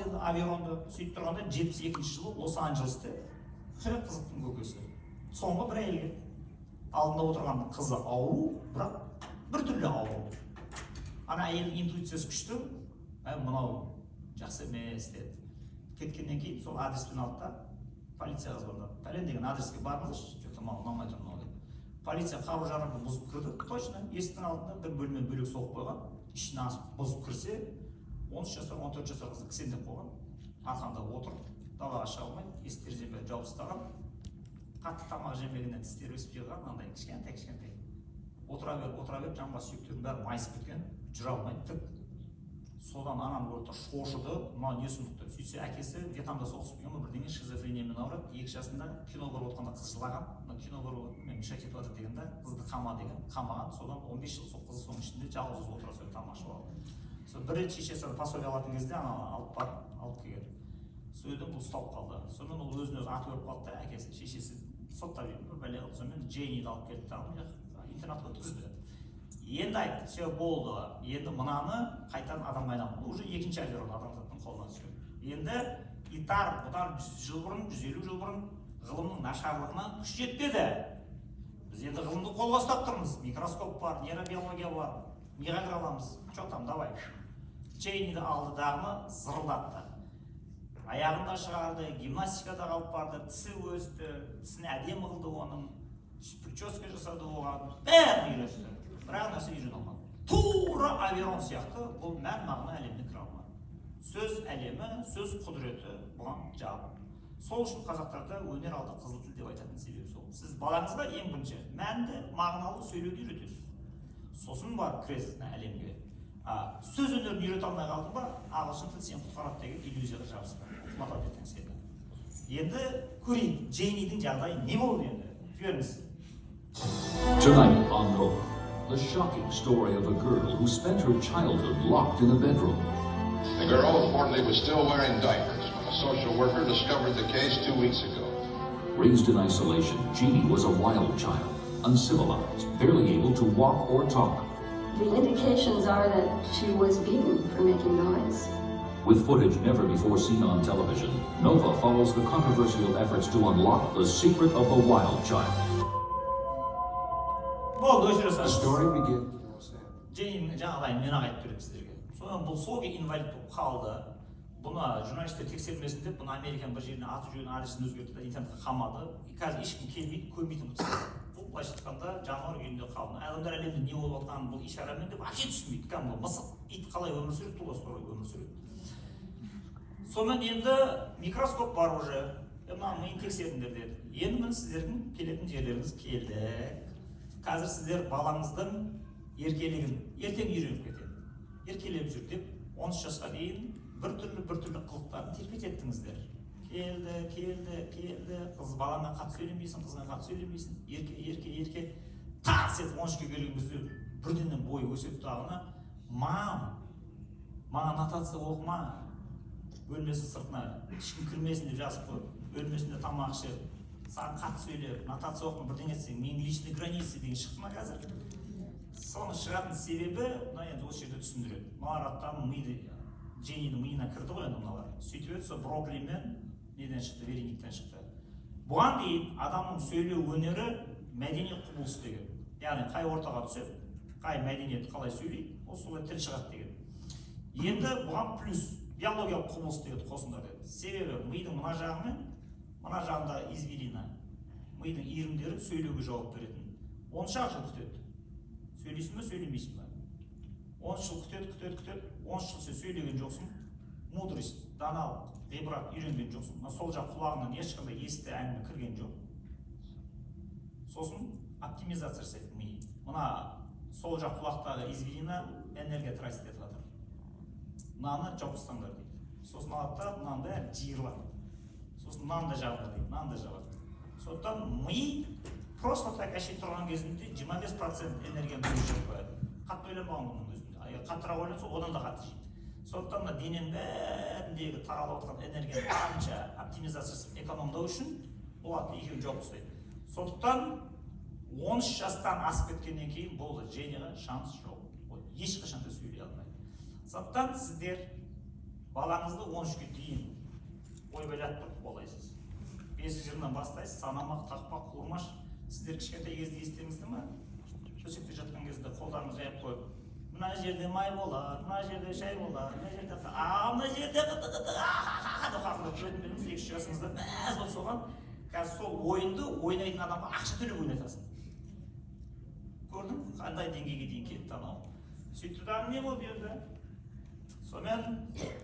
енді авионды сөйтіп тұрғанда 72-ші жылы Лос-Анджелесте қызықтың көкесі соңғы бір әйелге алдында отырған қызы ауру, бірақ бір түрлі ауру. Ана әйелдің интуициясы күшті, мынау жақсы емес деді. Кеткеннен кейін сол адреспен алды да полицияға звондады. Пәлен деген адреске барыңызшы, жоқ маған ұнамай тұр мынау деді. Полиция қару-жарақты бұзып кірді, точно есіктің алдында бір бөлме бөлек соғып қойған. Ішіне ашып бұзып кірсе, 13 жасар, 14 жасар қызды кісендеп қойған. Арқанда отыр, далаға шыға алмайды, есік терезені бәрін жауып тастаған. Қатты тамақ жемегеннен тістері өсіп жиған, андай кішкентай. Отыра беріп, жамбас сүйектерінің бәрі майысып кеткен, жүре алмайды тік. Содан анам көрді, шошыды, мынау не сұмдық деп. Сөйтсе әкесі Вьетнамда соғысып келген, бірдеңе шизофрениямен ауырады. 2 жасында кино көріп отқанда қыз жылаған. Кино көріп отыр, мен мешать етіп жатыр дегенде, қызды қамаған. Содан 15 жыл сол қызы соның ішінде жалғыз отыра сөйлеп тамақ ішіп алды. Сол бір рет шешесі пособие алатын кезде ана алып келген. Сөйдім, бұл ұсталып қалды. Сонымен ол өзін өзі аты өліп қалды да, әкесі, шешесі соттап еді, бір бәле қылды. Сонымен Джейниді алып келді да, интернатқа өткізді. Енді айтты, все болды. Енді мынаны қайтадан адам айналды. Уже екінші авион адамзаттың қолына түскен. Енді итар, бұдан 100 жыл бұрын, 150 жыл бұрын ғылымның нашарлығына күш жетпеді. Біз енді ғылымды қолға ұстап тұрмыз. Микроскоп бар, нейробиология бар. Неға кіре аламыз? Что там, давай. Джейниді алды дағыны зырылдатты. Аяғында шығарды, гимнастикада қалып барды, тісі өсті, тісін әдемі қылды оның, прическа жасады оған, бәрін үйретті. Бірақ нәрсе үйрен алмады. Тура авион сияқты бұл мән-мағына әлеміне кіре алмады. Сөз әлемі, сөз құдіреті бұған жабық. Сол үшін қазақтарда өнер алды қызыл тіл деп айтатын себебі сол. Сіз балаңызға ең бірінші мәнді, мағыналы сөйлеуді үйретесіз. Сосын бар кіресіз әлемге. Сөз өнерін үйрете алмай қалдың ба, ағылшын тіл сен құтқарады деген иллюзияға жабысты. Құтқарады ертең сені. Енді көрейік, Джейнидің жағдайы не болды енді? Көріңіз. Tonight on Nova, the shocking story of a girl who spent her childhood locked in a bedroom. The girl reportedly was still wearing diapers when a social worker discovered the case 2 weeks ago. Raised in isolation, Jeannie was a wild child, uncivilized, barely able to walk or talk. The indications are that she was beaten for making noise. With footage never before seen on television, Nova follows the controversial efforts to unlock the secret of the wild child. The story begins. Джейн жаңағыдай мен айтып беремін сіздерге. Содан бұл сол инвалид болып қалды. Бұны журналистер тексермесін деп, бұны Американың бір жеріне аты жөнін адресін өзгертті, интернетке қамады. Қазір ешкім келмейді, көрмейтін болса. Бұл былайша айтқанда жануар күйінде қалды. Адамдар әлемде не болып жатқанын бұл ишарамен деп вообще түсінбейді. Кәдімгі мысық, ит қалай өмір сүреді, тура солай өмір сүреді. Сонымен енді микроскоп бар уже. Мына миын тексеріңдер деді. Енді міне сіздердің келетін жерлеріңіз келді. Қазір сіздер балаңыздың еркелігін ертең үйреніп кетеді. Еркелеп жүр деп 13 жасқа дейін бір түрлі қылықтарын терпететтіңіздер. Келді. Қыз балаңа қатты сөйлемейсің, қызға қатты сөйлемейсің. Ерке. Тарс етіп 13-ге келген кезде бірденнен бойы өсіп тағына, маған нотация оқыма, бөлмесі сыртына ешкім кірмесін деп жазып қойып, бөлмесінде тамақ ішіп, саған қатты сөйлеп, нотация оқыма бірдеңе етсең, менің личный граница деген шықты ма қазір? Соны шығатын себебі, мына енді осы жерде түсіндіреді. Мыналар аттан Джейнидің миына кірді ғой енді мыналар. Сөйтіп еді, сол Броклин мен неден шықты, Верениктен шықты. Бұған дейін адамның сөйлеу өнері мәдени құбылыс деген. Яғни қай ортаға түседі, қай мәдениет қалай сөйлейді, ол солай тіл шығады деген. Енді бұған плюс биологиялық құбылыс деген қосыңдар деді. Себебі мидың мына жағы мен мына жағындағы извилина, мидың иірімдері сөйлеуге жауап беретін. 10 жыл күтеді. Сөйлейсің бе, сөйлемейсің бе? 10 жыл күтеді. 10 жыл сен сөйлеген жоқсың. Мудрость, даналық, ғибрат үйренген жоқсың. Сол жақ құлағынан ешқандай есті әңгіме кірген жоқ. Сосын оптимизация жасайды ми. Мына сол жақ құлақтағы извилина энергия тратит етіп жатыр. Мынаны жауып тастаңдар дейді. Сосын алады да мынаны бәрі жиырылады. Сосын мынаны да жабады дейді, мынаны да жабады. Сондықтан ми просто так әшейін тұрған кезінде 25% энергияны бөліп қояды. Қатты ойланбаған бұның өзінде. Қаттырақ ойланса, одан да қатты жейді. Сондықтан дененің бәріндегі таралып отқан энергияны қанша оптимизациясы экономдау үшін болады, екеуін жауып тастайды. Сондықтан 13 жастан асып кеткеннен кейін болды, Джейниға шанс жоқ. Ешқашан да сөйлей алмайды. Сондықтан сіздер балаңызды 13-ге дейін ойбайлатып тұрып болайсыз. 5 жылдан бастайсыз, санамақ, тақпақ, қуырмаш. Сіздер кішкентай кезде естеңізді ма? Төсекте жатқан кезде қолдарыңыз жайып қойып, мына жерде май болар, мына жерде шай болар, мына жерде мына жерде жүретін 2 жасыңызда мәз болып соған. Қазір сол ойынды ойнайтын адамға ақша төлеп ойнатасың. Көрдің? Қандай деңгейге дейін кетті анау. Сөйтті дағы не болып еді? Сонымен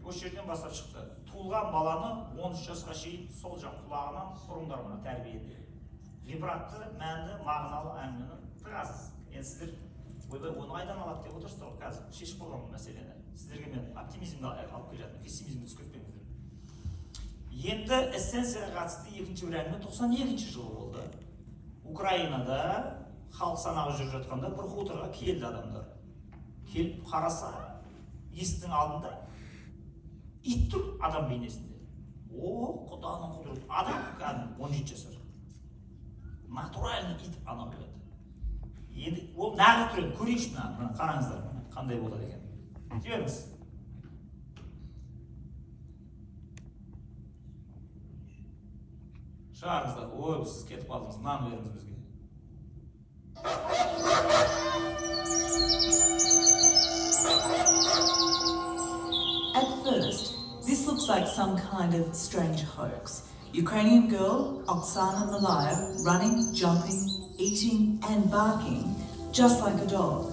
осы жерден бастап шықты. Туылған баланы 13 жасқа шейін сол жақ құлағынан ұрыңдар мұны тәрбиеде. Ғибратты, мәнді, мағыналы әңгімені тығасыз. Енді сіздер ойбай оны қайдан алады деп отырсыздар ғой, қазір шешіп қойған бұл мәселені. Сіздерге мен оптимизмді алып келе жатырмын, пессимизмді түсіп кетпеңіздер. Енді эссенцияға қатысты екінші бір әңгіме 92 жылы болды. Украинада халық санағы жүріп жатқанда бір хуторға келді адамдар. Келіп қараса, есіктің алдында ит тұр адам бейнесінде. О, құданың құдіреті. Адам кәдімгі 17 жасар. Натуральный ит анау еді. Енді ол нағыз түреді, көрейікші мына қараңыздар, қандай болады екен. Жіберіңіз. Шығарыңыздар. Ой, сіз кетіп қалдыңыз, нан беріңіз бізге. At first, this looks like some kind of strange hoax. Ukrainian girl Oksana Malaya running, jumping, eating and barking just like a dog.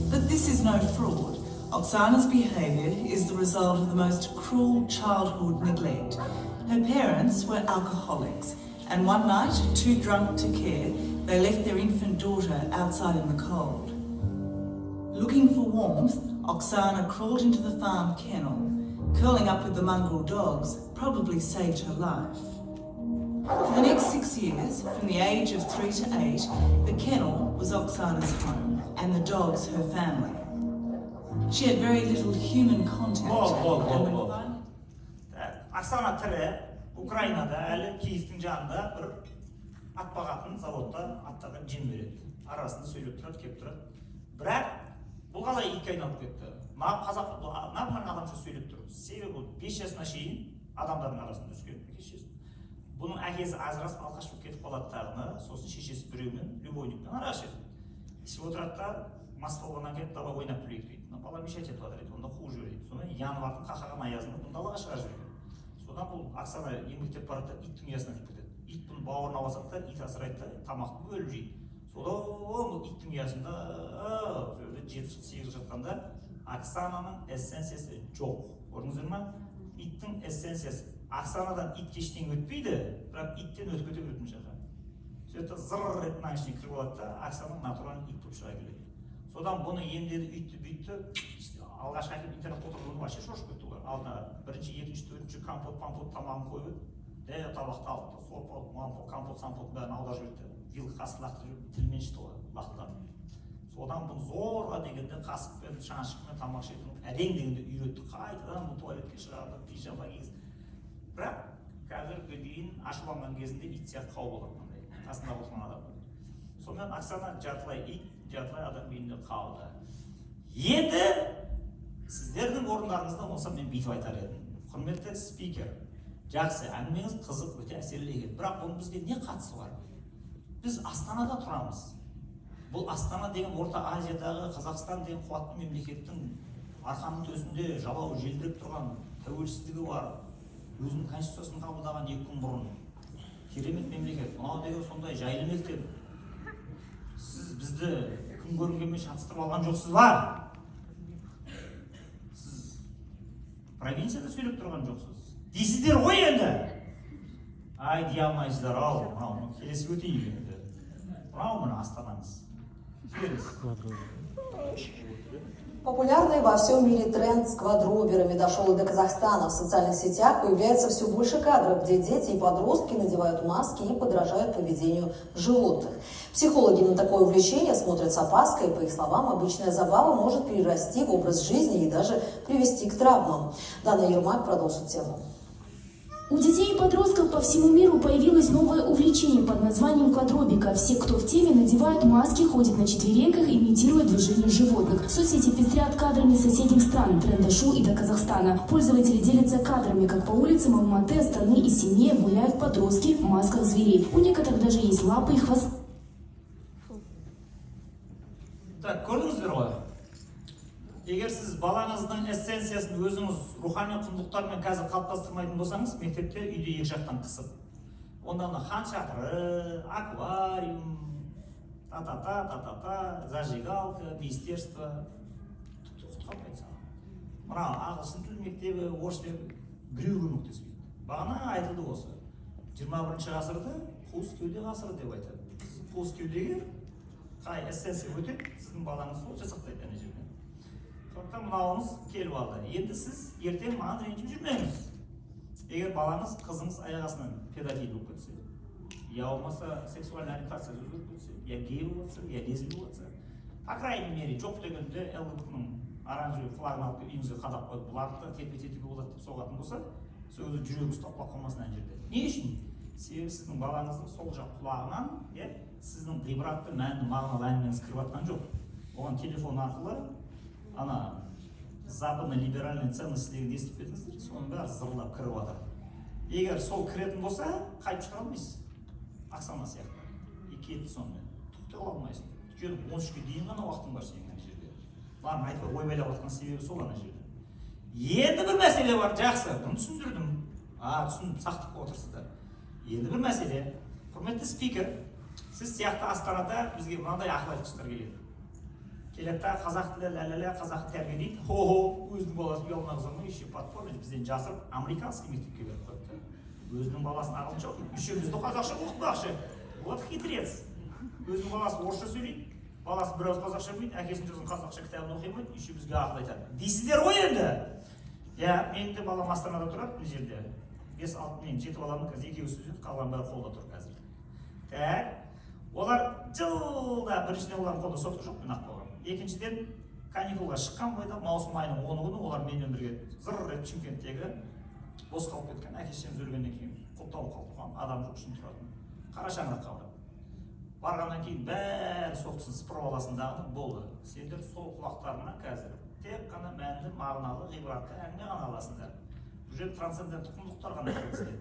But this is no fraud. Oksana's behaviour is the result of the most cruel childhood neglect. Her parents were alcoholics, and one night, too drunk to care, they left their infant daughter outside in the cold. Looking for warmth, Oksana crawled into the farm kennel. Curling up with the mongrel dogs probably saved her life. For the next 6 years, from the age of 3 to 8, the kennel was Oksana's home, and the dogs her family. She had very little human contact. Oksana tiri, Ukrainada, әлі Киевтің жанында бір ат бағатын заводта аттарға жем береді. Арасында сөйлеп тұрады, кеп тұрады. Бірақ бұл қалай итке айналып кетті. Нағыз адамша сөйлеп тұр. Себебі 5 жасына шейін адамдардың арасында өскен. Бұның әкесі ажырасып алқаш болып кетіп қалады тағына, сосын шешесі біреумен любовникпен арашы еді. Ішіп отырады да, мас болғаннан кейін давай ойнап білейік дейді. Бала мешать етіп жатыр дейді, онда қуып жібереді. Сонымен январдың қақаған аязында бұны далаға шығарып жібереді. Содан бұл Оксана еңбектеп барады да иттің ұясына кіріп кетеді. Ит бұны бауырына басады да, ит асырайды да, тамақты бөліп жейді. Содан иттің ұясында 7-8 жыл жатқанда Оксананың эссенциясы жоқ. Көрдіңіздер ма? Иттің эссенциясы. Оксанадан итке ештеңе өтпейді, бірақ иттен өтіп кете беретін жаққа. Сөйтіп зырр етіп мына ішіне кіріп алады да, Оксананың натуральный ит болып шыға келеді. Содан бұны емдеді, үйтті, алғашқы әкеліп интернетте отырғанда вообще шошып кетті олар. Алдына бірінші, екінші, төртінші компот тамағын қойып еді. Табақты алды, сорпа, компот бәрін аударып жіберді. Вилка қасық лақтырып жіберді, тілмен ішті олар, лақтырды. Содан бұны зорға дегенде қасықпен, шаншықпен тамақ ішетін әрең дегенде үйретті. Қайтадан бұл туалетке шығарды, пижама кигізді. Бірақ қазіргі дейін ашуланған кезінде ит сияқты қауіп болады, қасында отырған адам. Сонымен Оксана жартылай ит, жартылай адам күйінде қалды. Енді сіздердің орындарыңызда болса мен бүйтіп айтар едім. Құрметті спикер, жақсы, әңгімеңіз қызық, өте әсерлі екен. Бірақ бұның бізге не қатысы бар? Біз Астанада тұрамыз. Бұл Астана деген Орта Азиядағы Қазақстан деген қуатты мемлекеттің арқаның төсінде жалауы желбіреп тұрған тәуелсіздігі бар. Өзінің конституциясын қабылдаған 2 күн бұрын. Керемет мемлекет. Мынау деген сондай жайлы мектеп. Сіз бізді күн көрінгенмен шатыстырып алған жоқсыз ба? Сіз провинцияда сөйлеп тұрған жоқсыз. Дейсіздер ғой енді. Ай, дей алмайсыздар, ал, мынау келесі өтейік енді. Мынау мына Астанаңыз. Популярный во всем мире тренд с квадроберами дошел и до Казахстана. В социальных сетях появляется все больше кадров, где дети и подростки надевают маски и подражают поведению животных. Психологи на такое увлечение смотрят с опаской. По их словам, обычная забава может перерасти в образ жизни и даже привести к травмам. Дана Ермак продолжит тему. У детей и подростков по всему миру появилось новое увлечение под названием квадробика. Все, кто в теме, надевают маски, ходят на четвереньках, имитируя движения животных. Соцсети пестрят кадрами соседних стран, тренда Шу и до Казахстана. Пользователи делятся кадрами, как по улицам Алматы, Астаны и Семея гуляют подростки в масках зверей. У некоторых даже есть лапы и хвосты. Так, көрдіңіздер ғой? Егер сіз балаңыздың эссенциясын өзіңіз рухани құндылықтармен қазір қалыптастырмайтын болсаңыз, мектепте үйде екі жақтан қысып. Онда хан шатыры, аквариум, та-та-та, зажигалка, министерство. Түкті қалмайды саған. Мына ағылшын тіл мектебі, орыс мектебі біреу көмектеспейді. Бағана айтылды осы. 21 ғасырды қуыс кеуде ғасыры деп айтады. Сіз қуыс кеудеге қай эссенция өтеді, сіздің балаңыз сол жасақтайды әне жерден. Сондықтан мынауыңыз келіп алды. Енді сіз ертең маған ренжіп жүрмеңіз. Егер балаңыз, қызыңыз аяқ астынан педофил болып кетсе, я болмаса сексуальная ориентация өзгеріп кетсе, я гей болып жатса, я лесби болып жатса, по крайней мере, жоқ дегенде ЛГБТ-ның оранжевый флагын алып үйіңізге қадап қойып, бұларды тепе-тепе болады деп соғатын болса, сол жүрегі ұстап қалмасын ана жерде. Не үшін? Себебі сіздің балаңыздың сол жақ құлағынан, сіздің ғибратты, мәнді, мағыналы әңгімеңіз кіріп жатқан жоқ. Оған телефон арқылы ана западно-либеральный ценности деген естіп кетіңіздер, соның бәрі зырлап кіріп жатыр. Егер сол кіретін болса, қайтып шығара алмайсыз. Ақсана сияқты. Кетті сонымен. Тоқтай қала алмайсың. Өйткені 13-ке дейін ғана уақытың бар сенің ана жерде. Барын айтпай ойбайлап жатқан себебі сол ана жерде. Енді бір мәселе бар, жақсы. Бұны түсіндірдім. Түсіндім, сақтыққа отырсыздар. Енді бір мәселе. Құрметті спикер, сіз сияқты Астанада бізге мынандай ақыл айтқыштар келеді. Келетті қазақ тілі, ләләлә, қазақ тәрбие дейді. Хо-хо, өзінің баласын ұялына қызырмай, еще подпорный бізден жасырып, американский мектепке беріп қойыпты. Өзінің баласын ағылшынша оқиды, үшеумізді қазақша оқытпақшы. Вот хитрец. Өзінің баласы орысша сөйлейді, баласы біраз қазақша білмейді, әкесінің жазған қазақша кітабын оқи алмайды, еще бізге ақыл айтады. Дейсіздер ғой енді? Менің де балам Астанада тұрады, бұл жерде. 5-6 мен 7 баламның қазір екеуі студент, қалған бәрі қолда тұр қазір. Так, олар жылда біріншіден олардың қолда сотқа жоқ, мен ақ болған. Екіншіден, каникулға шыққан бойда маусым айының 10 күні олар менімен бірге зыр рет Шымкенттегі бос қалып кеткен, әке-шешеміз өлгеннен кейін құлталып қалып тұрған адам жоқ үшін тұратын. Қара шаңыраққа барып. Барғаннан кейін бәрі соқтысын сыпырып аласын дағды, болды. Сендер сол құлақтарына қазір тек қана мәнді, мағыналы, ғибратты әңгіме ғана аласыңдар. Бұл жерде трансцендентті құндылықтар ғана келесіздер.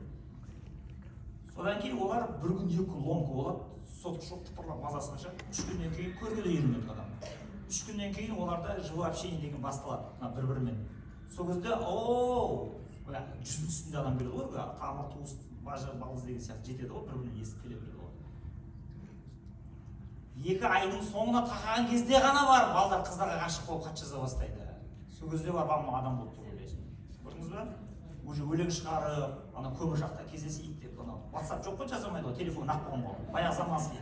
Содан кейін олар бір күн, 2 күн ломка болады, сотқа жоқ тыпырлап мазасынша, 3 күннен кейін көрге де үйренеді адам. 3 күннен кейін оларда живое общение деген басталады, бір-бірімен. Сол кезде, жүздің үстінде адам келеді ғой, тамыр, туыс, бажы, балыз деген сияқты жетеді ғой, бір-бірінен естіп келе береді ғой. 2 айдың соңына тақаған кезде ғана бар, балдар қыздарға ғашық болып хат жаза бастайды. Сол кезде бар, адам болып тұр ойлайсың. Көрдіңіз бе? Уже өлең шығарып, көмір жақта кездесейік деп, WhatsApp жоқ қой, жазамайды ғой, телефон ақ болған ғой. Баяғы заманский,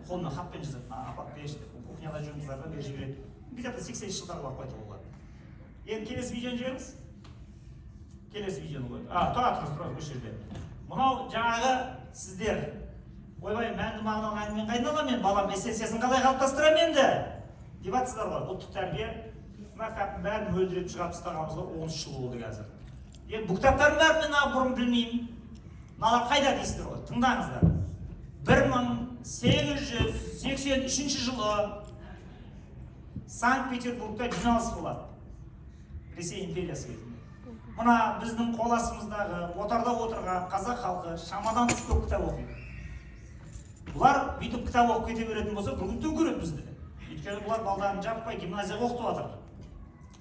қолына хатпен жазады, апарып берші деп, кухняда жүріңіздер бер жібереді. Где-то 80 жылдарға барып қайтып олар. Енді келесі видеоны жіберіңіз. Келесі видеоны қойды. Тұрыңыз бұл жерде. Мынау жаңағы сіздер ойбай мәнді мағыналы әңгімен қайдан аламын, балам эссенциясын қалай қалыптастырамын енді деп жатсыздар ғой. Ұлттық тәрбие мына кітаптың бәрін мөлдіреп шығарып тастағанымызға 13 жыл болды қазір. Енді бұл кітаптардың бәрін мен бұрын білмеймін. Мыналар қайда дейсіздер ғой, тыңдаңыздар. 1883 жылы Санкт-Петербургта жиналыс болады. Ресей империясы кезінде. Мына біздің қол астымыздағы отарда отырған қазақ халқы шамадан тыс көп кітап оқиды. Бұлар бүйтіп кітап оқып кете беретін болса, бір күн төңкереді бізді. Өйткені бұлар балдарын жаппай гимназияға оқытып жатыр.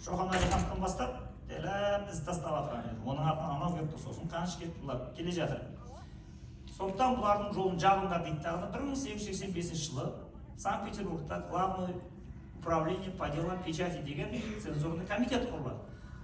Шоқан Уәлихановтан бастап, із тастап жатыр. Оның артынан анау келіп тұр, сосын қаныш кетті, бұлар келе жатыр. Сондықтан бұлардың жолын жабыңдар дейді. 1885 жылы Санкт-Петербургта главное управление по делам печати деген цензурный комитет құрылады.